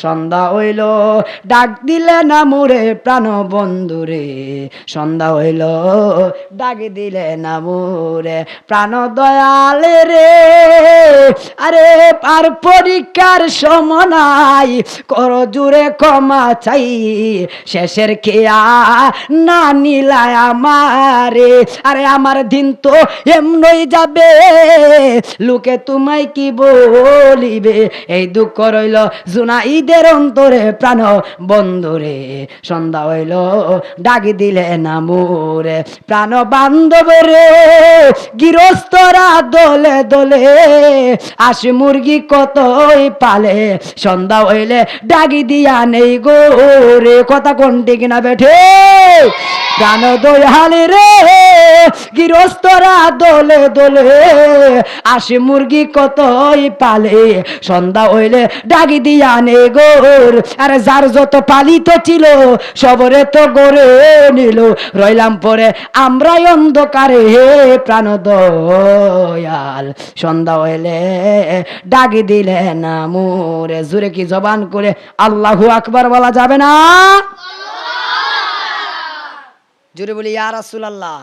সন্ধ্যা হইল ডাক দিলে না মোরে প্রাণ বন্ধুরে, সন্ধ্যা হইল ডাক দিলে না মোরে প্রাণ দয়াল রে। আরে আর পরীক্ষার সময় কর জুড়ে ক্ষমা চাই, শেষের খেয়া না নিলায় আমারে। আরে আমার দিন তো এমনই যাবে, লোকে তোমায় কি বলিবে, এই দুঃখ রইল জুনাইদের অন্তরে প্রাণ বন্ধুরে, সন্ধ্যা হইল ডাক দিলে না মোরে প্রাণ বান্ধব রে। গৃহস্থরা দলে দলে আসে মুরগি কতই পালে, সন্ধ্যা হইলে ডাকি দিয়া নেই গোরে, কথা কোনটি কিনা বেঠে প্রাণ দয়াল রে। গৃহস্থরা দলে দলে আসে মুরগি কতই পালে, সন্ধ্যা হইলে ডাকি দিয়া নে গোর। আরে যার যত পালিত ছিল সবরে তো গড়ে নিল, রইলাম পরে আমরাই অন্ধকারে হে প্রাণ দয়াল, সন্ধ্যা হইলে ডাকি দিলে না মোরে। জুরে কি জবান করে আল্লাহু আকবার বলা যাবে না? জুরে বলি ইয়া রাসূলুল্লাহ।